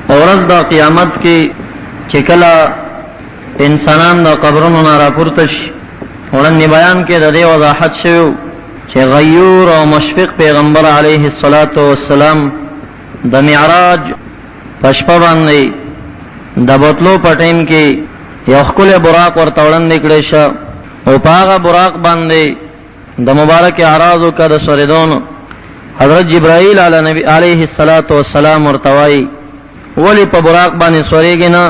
ورځ د قیامت کې چې کله انسانان د قبرونو نه راپورته شي، وړاندې بیان کې د دې وضاحت شوی چې غیور او مشفق پیغمبر علیه الصلاة والسلام د معراج په شپه باندې د بوتلو په ټیم کې یو ښکلی براق ورته وړاندې کړی شه، او په هغه براق باندې د مبارک اعراض وکړه د سوریدونو. حضرت جبرائیل علیه الصلاة والسلام ورته وایي ولی په براق باندې سوریږي نه؟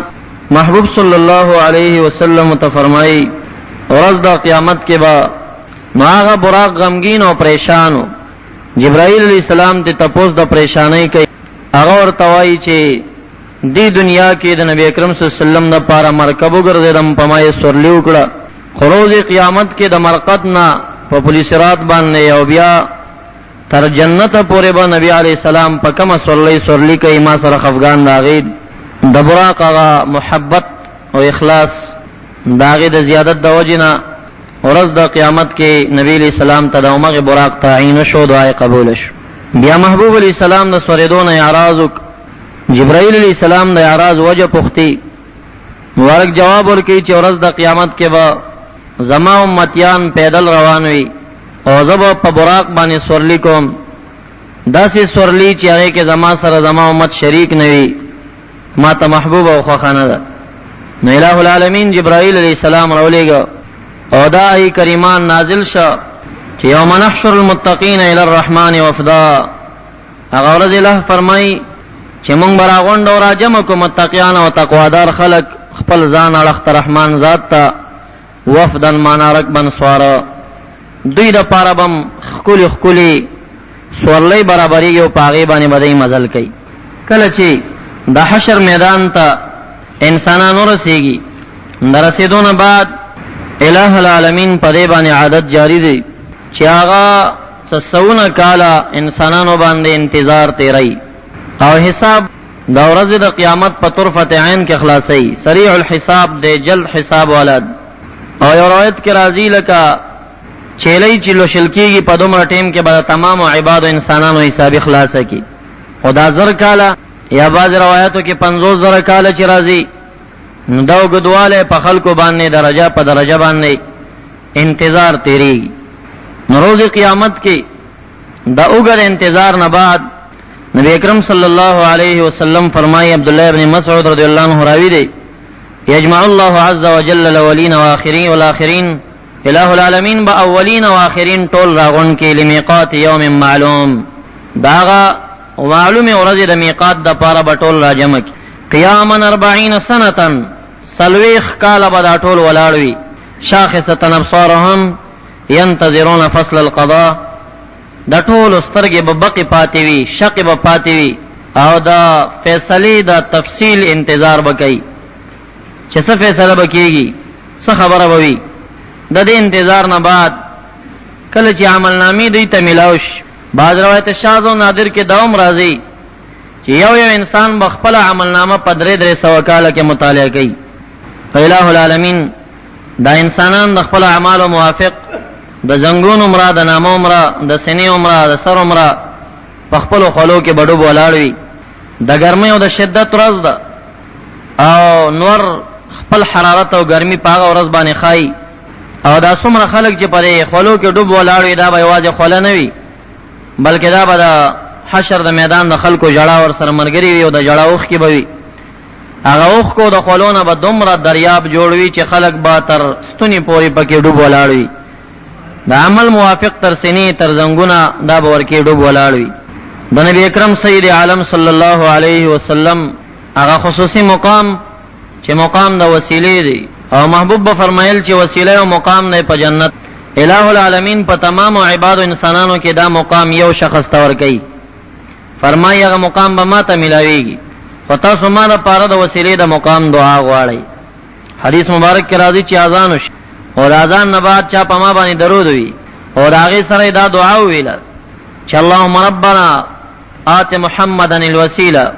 محبوب صلی الله علیه وسلم ته فرمایي ورځ د قیامت کې به نو هغه براق غمگین او پریشان و. جبرائیل علیہ السلام ته تپوس د پریشانۍ کوي، هغه ورته وایي چې دی دنیا کې د نبی اکرم صلی الله علیه وسلم د پاره مرکب وګرځیدم، په ما یې سورلی وکړه، خو روز قیامت کې د مرقد نه په پولیس رات باندې او بیا تر جنت پورې به نبی علیہ السلام په کومه سورلی کوي، ما سره خفګان د هغې د براق هغه محبت او اخلاص د هغې د زیادت د وجې نه ورځ د قیامت کې نبی علیہ السلام ته د همغې براق تعین شو، دعا یې قبوله شو. بیا محبوب علیہ السلام د سورېدو نه اعراض وکړ، جبرائیل علیہ السلام د اعراض وجه پوښتي، مبارک جواب ورکوي چې ورځ د قیامت کې به زما امتیان پیدل روان وي او زه به په براق باندې سورلی کوم، داسې سورلی چې هغې کې زما سره زما امت شریک نه وي، ما ته محبوب او خوښه نه ده. نو الہ العالمین جبرائیل علیہ السلام راولېږه او دا ای کریمان نازل شه چې یوم نحشر المتقین الی الرحمن وفدا. هغه ورځ الہ فرمایي چې مونږ به راغونډ او راجمع کړو متقیان او تقوادار خلق خپل ځان اړخ ته رحمان ذات ته، وفدن معنا رکبن سواره، دوی د پاره بم ښکلي ښکلي سورلی برابرېږي او په هغې باندې به دوی مزل کوي. کله چې د حشر میدان ته انسانان ورسېږي، د رسېدو نه بعد الہ العالمین په دې باندې عادت جاری دی چې هغه سونه کاله انسانانو باندې انتظار تیری او حساب د ورځې د قیامت په طرفت عین کې خلاصوي. سریع الحساب دی، جلد حساب ولد. او یو روایت کې راځي لکه چیلۍ چې لوشل کېږي په دومره ټیم کې به تمامو عبادو انسانانو حسابي خلاصه کړي، او دا 1000 کاله یا بعض روایتو کې 50,000 کاله چې راځي، نو دا اوږدوالی په خلکو باندې درجه په درجه باندې انتظار تیریږي. نو روز قیامت کې د اوږد انتظار نه بعد نبی اکرم صلی الله علیه وسلم فرمایي، عبداللہ ابن مسعود رضی اللہ عنہ راوی دی، یجمع الله عز وجل الاولین والآخرین، الہ العالمین با اولین و آخرین ټول راغون کې لمیقات یوم معلوم، داغا معلوم ورځ د میقات د پاره به ټول راجمع کی. قیاما 40 سنه، سلویخ کاله به دا ټول ولاړ وي. شاخصه ابصارهم ينتظرون فصل القضاء، د ټول سترګې به بقي پاتې وي، شق به پاتې وي، او دا فیصلې د تفصیل انتظار وکړي چې څه فیصله وکړي، څه خبره به وي. د دې انتظار نه بعد کله چې عمل نامې دوی ته ملاو شي، بعض روایت شاذ او نادر کې دوم راځي چې یو انسان به خپل عمل نامه په 300 کاله کې مطالعه کوي. الہ العالمین دا انسانان د خپل اعمالو موافق د زنګون عمره، د نامه عمره، د سینې عمره، د سر عمره په خپل خلو کې بډو ولاړ وي. د ګرمۍ او د شدت ورځ ده او نور خپل حرارت او ګرمي په هغه ورځ باندې خای، او دا څومره خلک چې په خلو کې ډوب ولاړ وي، دا به یوازې خوله نه وي، بلکې دا به د حشر د میدان د خلکو جړه ور سره ملګري وي او د جړه اوښکې به وي. هغه اوښکو د خولونه به دومره دریاب جوړ وي چې خلک به تر ستوني پورې پکې ډوب ولاړ وي. د عمل موافق تر سینې تر زنګونه دا به ورکې ډوب ولاړ وي. د نبی اکرم سید عالم صلی الله علیه وسلم هغه خصوصي مقام چې مقام د وسیلې دی، او محبوب به فرمایل چې وسیله او مقام نه په جنت. الہ العالمین په تمام عبادو انسانانو کې دا مقام یو شخص ته ورکوي، فرمایي هغه مقام به ما ته ملاویږي، خو تاسو ما لپاره د وسیلې د مقام دعا غواړئ. حدیث مبارک کې راځي چې اذان وشي او د اذان نه بعد چا په ما باندې درود وي او د هغې سره دا دعا وویله چې اللهم ربنا آت محمدا الوسیله.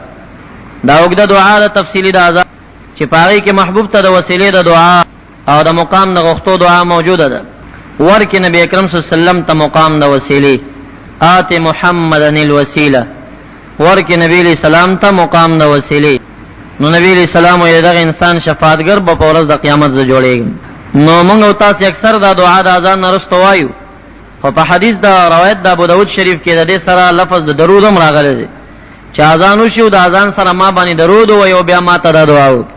دا اوږده دعا د تفصیلي د اذان چې په هغې کې محبوب ته د وسیلې د دعا او د مقام د غوښتو دعا موجوده ده. ورکی نبی اکرم صلی اللہ علیہ وسلم تا مقام دا وسیلی، آت محمدن الوسیلہ، ورکی نبی علیہ السلام ته مقام د وسیله. نو نبی علیہ السلام یې دغه انسان شفاعتګر په ورځ د قیامت ز جوړیږي. نو موږ او تاسو اکثر دا دعا د اذان وروسته وایو، خو په حدیث دا روایت د ابو داود شریف کې د دې سره لفظ د درود هم راغلی دی چې اذان وشي د اذان سره ما باندې درود وایو بیا ما ته دا دعا وکړه.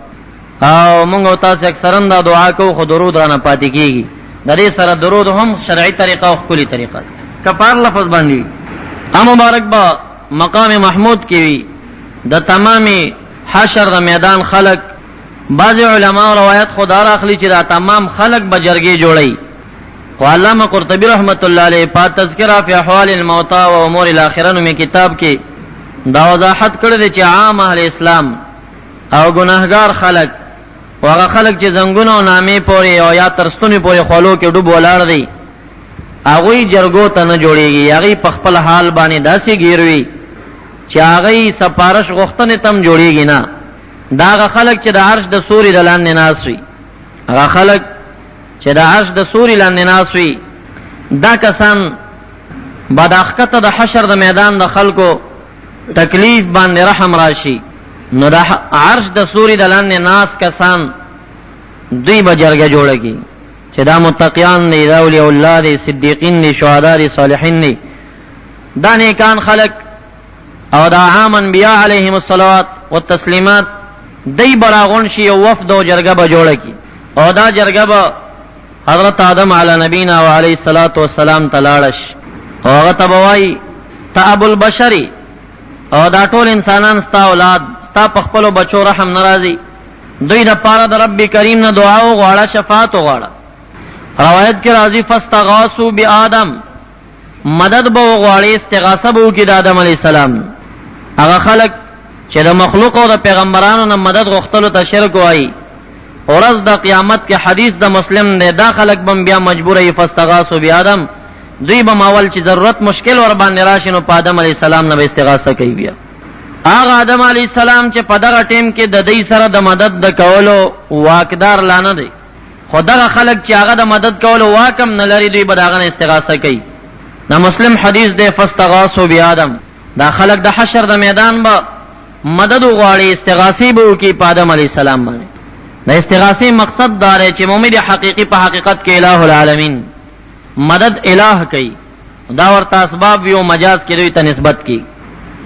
او موږ او تاسو اکثرا دا دعا کوو خو درود را نه پاتې کیږي. د دې سره درود هم شرعي طریقه او خپل طریقه کفار لفظ باندې ام مبارک با مقام محمود کې وي د تمامي حشر د میدان خلق. بعض علماء روایت خدا را اخلي چې دا تمام خلق به جرګې جوړي. خو علامه قرطبي رحمت الله علیه په تذکرہ فی احوال الموتى و امور الاخره نومي کتاب کې دا وضاحت کړی دی چې عام اهل اسلام او ګناهګار خلق هغه خلق چې زنګونه او نامې پورې او یا ترستونی پورې خولو کې ډوب ولاړ دي هغه جرګو ته نه جوړيږي. هغه په خپل حال باندې داسې ګیروي چې هغه سپارش غوښتنه تم جوړيږي نه. دا خلق چې د عرش د سوري د لاندې ناس وي، هغه خلق چې د عرش د سوري لاندې ناس وي، دا کسان بداخته د حشر د میدان د خلکو تکلیف باندې رحم راشي. نو د عرش د سوري د لاندې ناس کسان دوی به جرګه جوړه کی چې دا متقیان دي، دا اولیاء الله دي، صدیقین دي، شهدا دي، صالحین دي، دا نیکان خلق او دا عام انبیاء علیهم الصلوات والتسلیمات. دی براغون شي او وفد او جرګه به جوړه کی او دا جرګه به حضرت آدم علی نبینا و علیه الصلاۃ والسلام تلاړش او هغه تبوای ته ابو البشری او دا ټول انسانان ستا اولاد ستا په خپل بچو رحم ناراضي. دوی د پاره د رب کریم نه دعا او غواړه، شفاعت غواړه. روایت کې راځي فاستغاثوا بآدم، مدد به غواړي، استغاثه به وکړي د آدم علی السلام. هغه خلق چې د مخلوق او د پیغمبرانو نه مدد غوښتلو ته شرک وایي، ورځ د قیامت کې حدیث د مسلم دی دا خلق بم بیا مجبور ای فاستغاثوا بآدم. دوی به ماول چې ضرورت مشکل ور باندې راشي نو په آدم علی السلام نه استغاثه کوي. بیا هغه آدم علی السلام چې په دغه ټیم کې د دې سره د مدد د کولو واقدار لانه دی، خدای خلق چې هغه د مدد کولو واکم نه لري دوی به داغه استغاثه کوي. دا مسلم حدیث دی فاستغاثوا بآدم. دا خلق د حشر د میدان به مدد غواړي، استغاثه به وکي په آدم علی السلام باندې. د استغاثه مقصد دا دی چې مؤمن حقيقي په حقیقت کې الہ العالمین مدد الہ کوي. دا ورته اسباب یو مجاز کې دوی ته نسبت کی.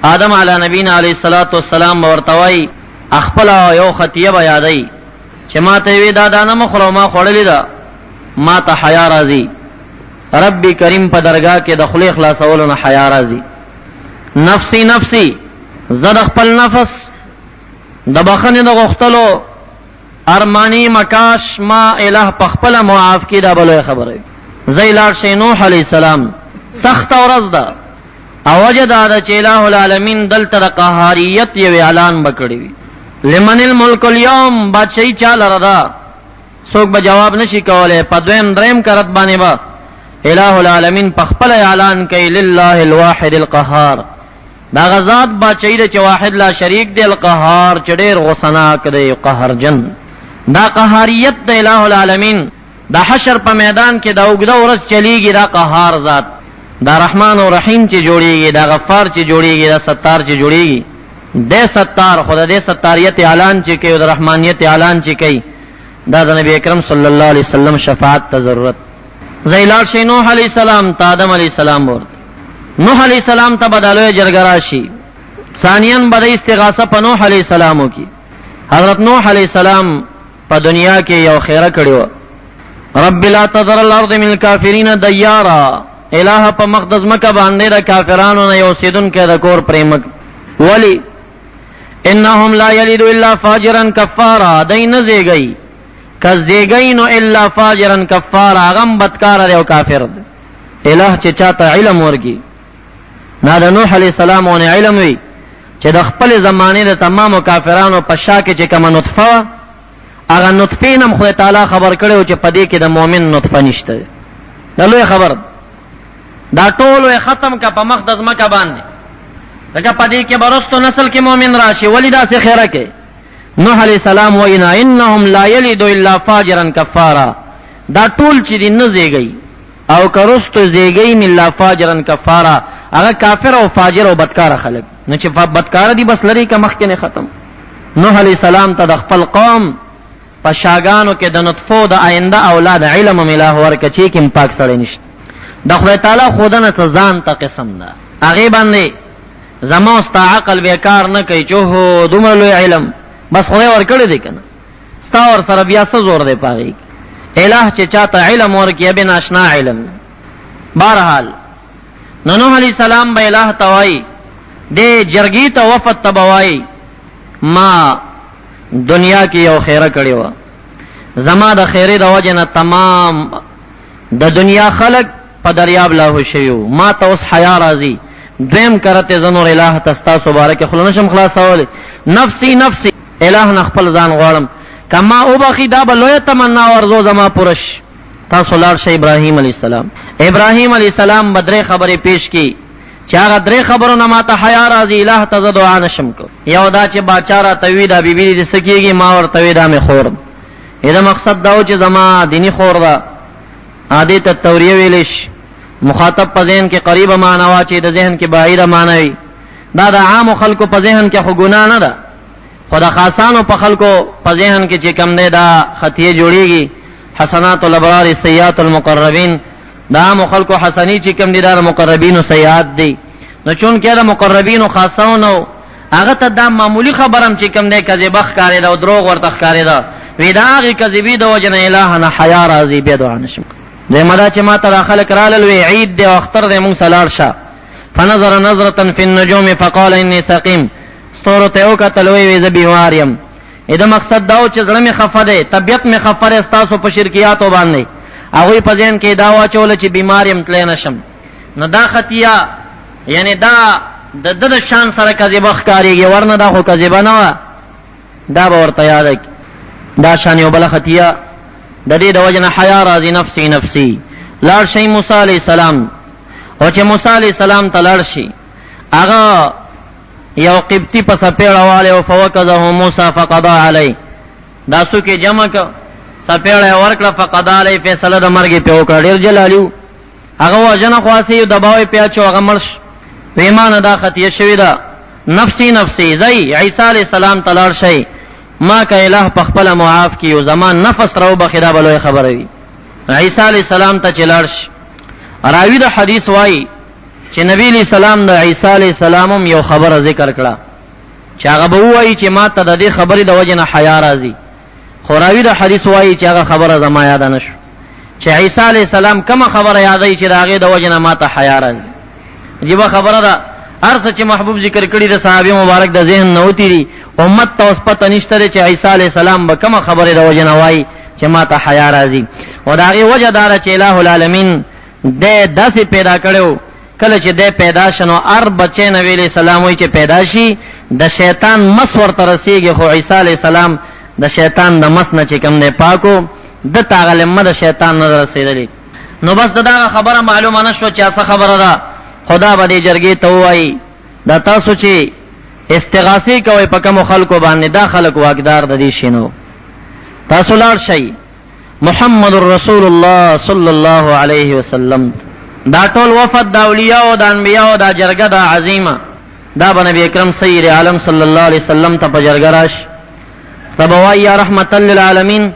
آدم علی نبینا علیہ الصلوۃ والسلام ورتوي خپل یو خطیه به یادای چې ما ته وی دا دانه مخرو ما خړلې دا ما ته حیا راځي. رب کریم په درگاه کې د خلی خلاصولو نه حیا راځي. نفسی نفسی زد خپل نفس د بخنه د غختلو ارمانی مکاش ما الہ پخپل معاف کی دا بلوی خبره. زیلار شی نوح علیہ السلام سخت ورځ ده او وجد دا چې الہ العالمین دلته د قهاریت یو اعلان بکړی وی. لمن الملک اليوم بادشاہی چاله ردا څوک به جواب نشي کولای. په دویم دریم کرت باندې با الہ العالمین پخپل اعلان کوي لله الواحد القهار. دا غزاد بادشاہی چې واحد لا شریک دی، القهار چې ډېر غصناک دی، قهرجن. دا قهاریت د الہ العالمین دا حشر په میدان کې دا وګړه ورځ چلیږي. دا قهار ذات دا رحمان او رحیم چې جوړیږي، دا غفار چې جوړیږي، دا ستار چې جوړیږي. د ستار خدای د ستاریت اعلان چې کوي او د رحمانیت اعلان چې کوي دا د نبی اکرم صلی الله علیه وسلم شفاعت ته ضرورت. زیلال شی نوح علیہ السلام ته آدم علیہ السلام ورته نوح علیہ السلام ته بدلوی جرګه راشي. ثانیاً بد استغاثه په نوح علیہ السلام کی. حضرت نوح علیہ السلام په دنیا کې یو خیره کړو. رب لا تذر الارض من الكافرین دیارا، الہ په مقدس مکه باندې د کافرانو نه یو سیدون کې د کور پریمک. ولی انهم لا یلدوا الا فاجرا کفارا، دین زیگئی کزیگین الا فاجرا کفارا، غم بدکار دی او کافر دی. الہ چې چاته علم ورکی نا د نوح علیہ السلام ونه علم وی چې د خپل زمانه د تمام کافرانو په شا کې چې کوم نطفه هغه نطفه نم خدای تعالی خبر کړو چې پدې کې د مؤمن نطفه نشته. دا لوی خبر، دا ټول ختم کا په مقدس مکه باندې. دغه پدې کې برستو نسل کې مؤمن راشي. ولیدا سي خیره کې نوح علیہ السلام وینا انهم لا یلدوا الا فاجرا کفارا، دا ټول چې دین نه زیږي او کرستو زیږي من لا فاجرا کفارا، هغه کافر او فاجر او بدکار خلک. نو چې بدکار دي بس لري که مخکې نه ختم. نوح علیہ السلام ته د خپل قوم په شاګانو کې د نطفو د آینده اولاد علم ملاه ورکه چې کوم پاک سړی نشته. د خدای تعالی خودنه ته ځان ته قسم ده هغه باندې زما است عقل بیکار نه کوي چې هو دومره لوی علم بس خدای ورکړی دی کنه ستا ور سره بیا څه زور دی پاغي الہ چې چاته علم ورکړي به ناشنا علم. بهرحال نوح علیہ السلام به الہ توای دې جرګی ته وفد تبوای ما دنیا کې یو خیره کړی و زما د خیره د وجه نه تمام د دنیا خلق په دریاب لاهو شیو ما ته اوس حیا راځي دویم کرته زنور الہ تستا مبارک خلنشم خلاصول نفسی نفسی الہ نخپل ځان غواړم کما او بخی دا بلوی تمنا ورزو زما پرش. تاسو لار شي ابراهیم علیہ السلام. ابراهیم علیہ السلام بدرې خبرې پیش کی چې هغه درې خبرو نه ماته حیا راځي الہ ته زه دعا نشم کو. یو دا چې باچارا تویدا بیبي دې سکیږي ما ور تویدا مې خور. دا مقصد دا و چې زما دینی خور دا عادی ته توریه ویلش مخاطب په ذهن کې قریب معنا وا چې د ذهن کې بعید معنا وي. دا د عام خلکو په ذهن کې خو ګناه نه ده خدا خاصانو په خلکو په ذهن کې چې کم نه دا خطیه جوړیږي حسنات الابرار سیئات المقربین دا عام خلکو حسنی چې کم دي دا مقربین او سیئات دي. نو چون کې دا مقربین او خاصانو هغه ته دا معمولی خبرم چې کم نه کذب ښکارې دا او دروغ ورته ښکارې دا وی دا هغه کذبی د وجنه الہ نه حیا راځي به دعا نشم. زمدا چې ما ته خلق را لوي عید دی او اختر دی مونږ سلار شه فنظر نظره في النجوم فقال اني سقيم ستورو ته او کتلوي وي ز بیماریم. دا مقصد دا چې زړه می خفه ده طبيعت می خفه ده تاسو په شرکیاتو باندې هغه په ځین کې دا واچول چې بیماریم تل نشم. نو دا خطیا یعنی دا د شان سره کذب ښکاریږي ورنه دا خو کذب نه دا به ورته یاد دا شان یو بل خطیا د دې د وجنه حیا راځي نفسي نفسي. لاړ شي موسی علی السلام او چې موسی علی السلام ته لاړ شي هغه یو قبطی په سپېړه والے او فوکذه موسی فقضى علی دا سو کې جمع ک سپېړه ورکړه فقضى علی فیصله د مرګ په وکړ ډیر جلالیو هغه وجنه خاصي دباوي پیاچو هغه مرش پیمانه دا خطیه شوی دا نفسي نفسي زئی عیسی علی السلام تلار شي ما که الہ په خپل معاف کیو زمان نفس راو بخدا بلوي خبره وی. عیسی علی السلام ته چلارش راوی د حدیث وای چې نبی علیہ السلام د عیسی علیہ السلام یو خبره ذکر کړه چې هغه به وایي چې ما ته د دې خبرې د وجه نه حیا راځي خو راوی د حدیث وای چې هغه خبره زما یاد نه شو چې عیسی علیہ السلام کومه خبره یادای چې هغه د وجه نه ما ته حیا راځي. جيبه خبره ده ارڅ چې محبوب ذکر کړي د صحابه مبارک د ذهن نوتی دي امت ته اوس پته نشته چې عیسی علیہ السلام به کومه خبره د وجه نه وای چې ما ته حیا راځي. او دا غي وجه دار چې الہ العالمین د داسې پیدا کړو کله چې د پیدا شنو ار بچي نبی علیہ السلام وای چې پیدا شي د شیطان مس ورته رسیږي خو عیسی علیہ السلام د شیطان د مس نه چې کوم نه پاکو د تاغلمه د شیطان نه رسیدلی. نو بس دا خبره معلومه نشو چې څه خبره ده خدا باندې جرګي ته وای دا تاسو چې استغاثه کوي په کوم خلکو باندې دا خلک واقدار د دې شینو تاسو لاړ شي محمد رسول الله صلی الله علیه وسلم دا ټول وفد د اولیاء او د انبیاء او د جرګه د عظیمه دا نبی اکرم سید عالم صلی الله علیه وسلم ته په جرګه راش تبوای یا رحمت للعالمین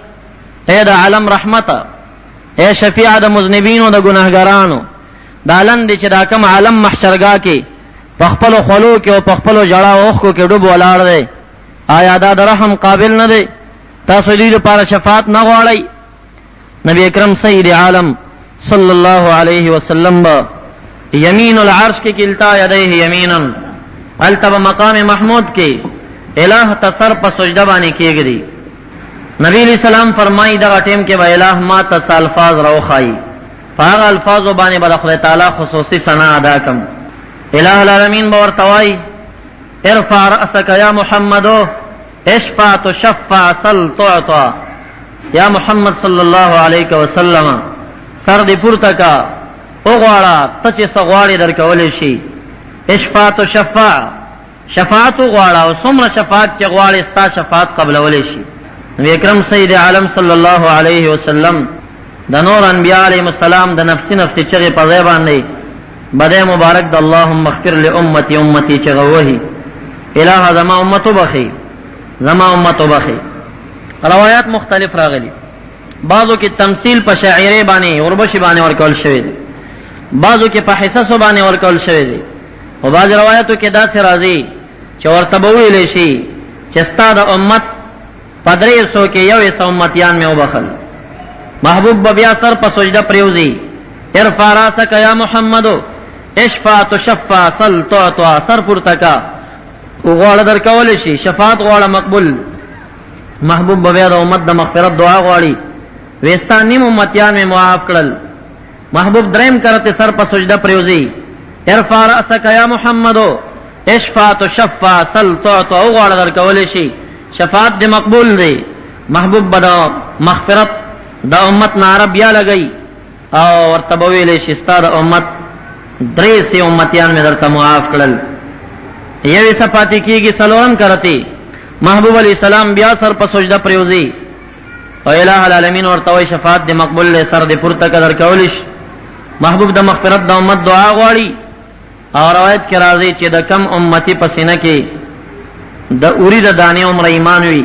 اے د عالم رحمت اے شفیع د مذنبین او د ګناهګارانو دا لند چې دا کوم عالم محشرګه کې پخپل خلو کې او پخپل جړه اوخ کې ډوب ولاړ دی آیا دا د رحم قابل نه دی تاسو دې لپاره شفاعت نه غواړئ. نبی اکرم سید عالم صلی الله علیه وسلم یمین العرش کې کلتا یدیه یمینا التب مقام محمود کې الہ تصر په سجده باندې کېږي. نبی علیہ السلام فرمایي دا ټیم کې به الہ ما ته الفاظ راوخایي فهغه الفاظ باندې به خدای تعالی خصوصي ثنا ادا کوم. الہ العالمین باورتوای ارفع رأسك یا محمد اشفع تشفع صل تعطى یا محمد صلی الله علیه وسلم سر دې پورته کا او غواړه ته چې سغواړي درکول شي اشفع تشفع شفاعت غواړه او څومره شفاعت چې غواړي ستا شفاعت قبلول شي. نبی اکرم سید عالم صلی الله علیه وسلم د نور انبیاء علیهم السلام د نفسی نفسی چغه په ځای باندې بدے مبارک دا اللہم اغفر لامتی امتی چغوہی الہ زما امتو بخی زما امتو بخی. روایات مختلف راغلی، بعضو کی تمثیل پا شاعرے بانے وربشی بانے ورکول شوی دی، بعضو کی پا حصصو بانے ورکول شوی دی، و بعض روایتو کی دا سی رازی چه ورطبوی لیشی چستا دا امت پدری سو کے یو ایسا امتیان میں وبخل. محبوب ببیا سر پا سجدہ پریوزی ارفع راسک یا محمدو اشفا تشفا صل تعطا سر پورتکا غوڑ در کولشی شفاعت غوڑ مقبول. محبوب ببیا دا امت دا مغفرت دعا غوڑی ویستا نیم امتیان میں معاف کرل. محبوب درم کرتے سر پا سجدہ پریوزی ارفع راسک یا محمدو اشفا تشفا صل تعطا غوڑ در کولشی شفاعت دے مقبول دے. محبوب بدا مغفرت دا امت نارب یا لگئی او ورطبویل شستا دا امت دری سے امتیان میں درتا معاف کرل. یوی سپاتی کی گی سلورم کرتی محبوب علیہ السلام بیا سر پا سجدہ پریوزی او الہ العالمین ورطوی شفاعت دے مقبول لے سر دے پورتا قدر کولش. محبوب دا مغفرت دا امت دعا غواړي اور روایت کی رازی چی دا کم امتی پسینہ کی دا اوری دا دانی عمر ایمان وی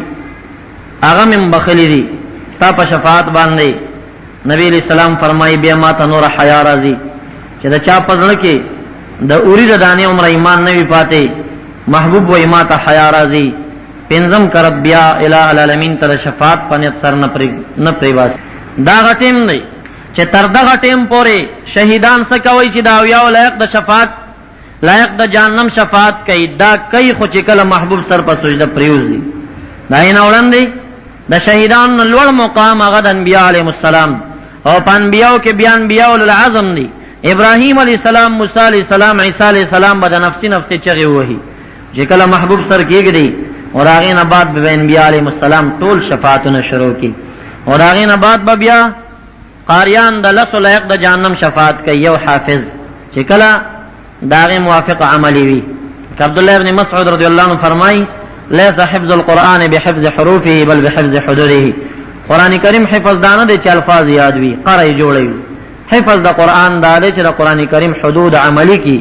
آغا من بخلی دی ستا پا شفاعت باندے. نبی علیہ السلام فرمائی بیا ماتا نور حیا رازی چی دا چا پزنکی دا اوری دا دانی عمر ایمان نوی پاتے محبوب و ماتا حیا رازی. پینزم کرت بیا الہ العالمین تا دا شفاعت پانیت سر نپری باس. دا غٹیم دی چی تر دا غٹیم پورے شہیدان سکوئی چی دا اویاو لائق دا شفاعت لائق دا جہنم شفاعت کئی دا کئی خو چکل محبوب سر پا سجدہ پریوز دی. دا این اولن دی دا شہیدان لوڑ مقام اغد انبیاء علیہ السلام او پا انبیاء کے بیا انبیاء للعظم دی. ابراہیم علیہ السلام موسیٰ علیہ السلام عیسیٰ علیہ السلام بدا نفسی نفسی چگی ہوئی چکل محبوب سر کیگ دی اور آغین بعد بے انبیاء علیہ السلام طول شفاعتنا شروع کی اور آغین بعد بیا قاریان دا لس لائق دا جہنم شفاعت کئی یو حافظ چکل داغی موافق عملی وی. کہ عبداللہ ابن مسعود رضی اللہ عنہ فرمائی لیس حفظ القرآن بحفظ حروفه بل بحفظ حدوده. قرآن کریم حفظ دانا دے چی الفاظ یاد وی قرآن جوڑی وی. حفظ دا قرآن دا دے چی دا قرآن کریم حدود عملی کی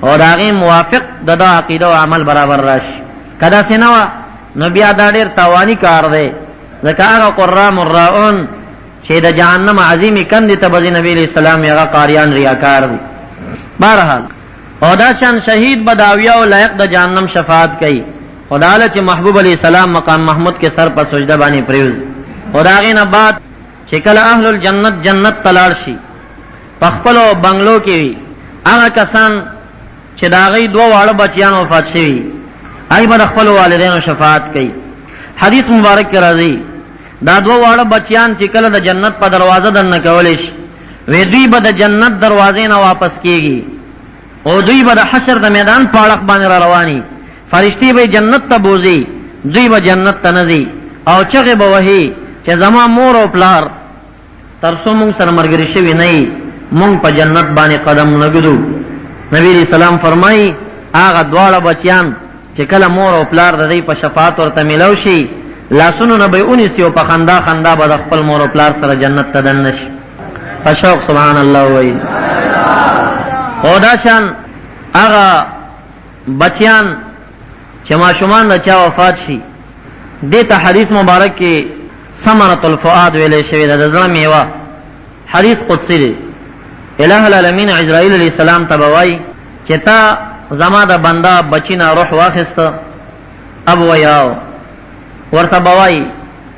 اور داغی موافق دا دا عقیدہ و عمل برابر راش. کدا سنوا نبی دا دیر تاوانی کار دے ذکا آغا قرآن مرائون چی دا جہنم عظیمی کندی تبزی نبی علیہ السلام یغا قاریان ریاکار دی. بارحال خدا شان شہید بداویہ و لائق دا جہنم شفاعت کئی. خدا لچ محبوب علیہ السلام مقام محمود کے سر پر سجدہ بانی پریوز. خدا غین بعد چکل اہل الجنت جنت تلارشی پخپلو بنگلو کی وی آغا کسان چی داغی دو وارد بچیان وفات شوی آئی با دخپلو والدین شفاعت کئی. حدیث مبارک کی رضی دا دو وارد بچیان چکل دا جنت پا دروازہ در نکولش وی دوی با دا جنت دروازین واپس کیگی او دوی با دا حشر دا میدان پاڑق بانی را روانی فرشتی با جنت تا بوزی دوی با جنت تا نزی او چغی با وحی چه زمان مور و پلار ترسو مونگ سر مرگری شوی نئی مونگ پا جنت بانی قدم نگدو. نبی علیہ السلام فرمائی آغا دوار بچیان چه کل مور و پلار دا دی پا شفاعت ورطا ملوشی لاسونو نبی اونیسی و پا خندا خندا با دا خپل مور و پلار سر جنت تا دنش. فشوق سبحان اللہ وی. خوداشان آغا بچیان چه ماشومان دا چا وفات شی دیتا حدیث مبارک کی ثمرۃ الفؤاد ویلے شوی دا زړه میوه. حدیث قدسی دی. الہ العالمین عزرائیل علیہ السلام تبوائی چه تا زما دا بندہ بچینا روح واخست اب ویاو ورتبوائی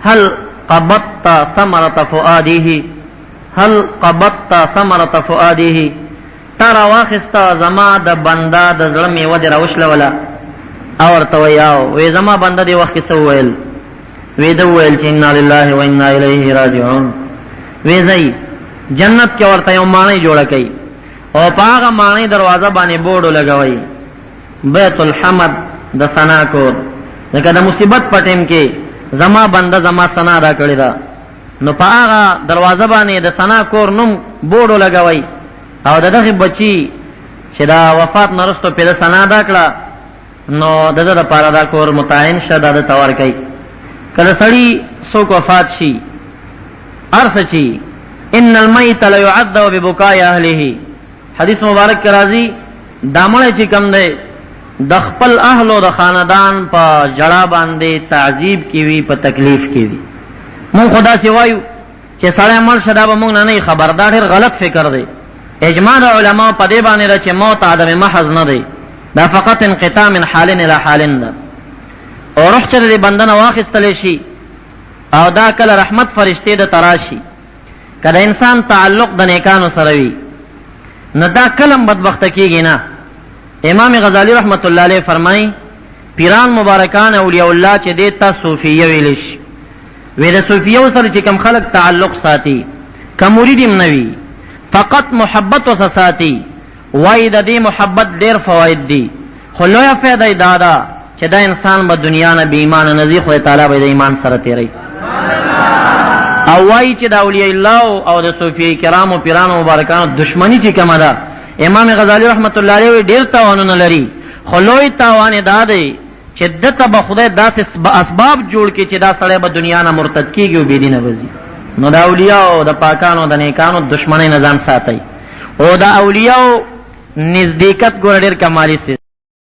هل قبضت ثمرۃ فؤادیه هل قبضت ثمرۃ فؤادیه تارا واخستا زما دا بندہ دا زړه میوه دی راوشل ولا اور تویاو وی زما بندہ دی وخت سویل وی دو ویل چه انا للہ و انا الیہ راجعون. وی زی جنت کے ورطا یو مانی جوڑا کئی او پاغا مانی دروازہ بانے بورڈو لگوئی بیت الحمد دا سنا کور لکہ دا مصیبت پٹیم کے زما بندہ زما سنا دا کردی دا نو پاغا دروازہ بانے دا سنا کور نم بورڈو لگوئی او دا دخی بچی چه دا وفات نرستو پی دا سنا دا کلا نو دا دا پارا دا کور متعین شد دا تور کئی. کل سڑی سوک وفات شی عرص چی ان المیت لیعذب ببکاء اہلہ حدیث مبارک کې راځي دامن چې کم دی د خپل اهل او د خاندان په جړه باندې تعذیب کی وی، په تکلیف کی وی. مون خدا سی وایو چې سړی مړ شدا به مونږ نه خبردار، ډېر غلط فکر دی. اجماع علماء په دې باندې چې موت عدم محض نه دی، دا فقط انقطاع من حال الى حال ده. او روح چې دې بندنه واخیستل شي او دا کله رحمت فرشته د تراشي، کله انسان تعلق د نیکانو سره وي نه دا کلم بدبخت کیږي نه. امام غزالی رحمت الله علیه فرمای پیران مبارکان اولیاء الله چې دیتا صوفیه ویل شي، وې د صوفیو سره چې کم خلق تعلق ساتي، کم مرید منوي، فقط محبت وس ساتي، وای د دې محبت ډېر فواید دي. خو لویه فائدہ دادا چې دا انسان به دنیا نه بې ایمان نه ځي، خو تعالی به د ایمان سره تیری. او وای چې د اولیاء الله او د صوفیه کرامو پیرانو مبارکانو دشمنی چې کومه ده، امام غزالی رحمت الله علیه ډیر تاوانونه لري، خو لوی تاوان دا دی چې دته به خدای داسې اسباب جوړ کړي چې دا سړی به دنیا نه مرتد کیږي او بې دینه وځي. نو د اولیاء او د پاکانو د نیکانو دشمنی نه ځان ساتي، او د اولیاء نزدېکت ګور ډیر کمالي سي.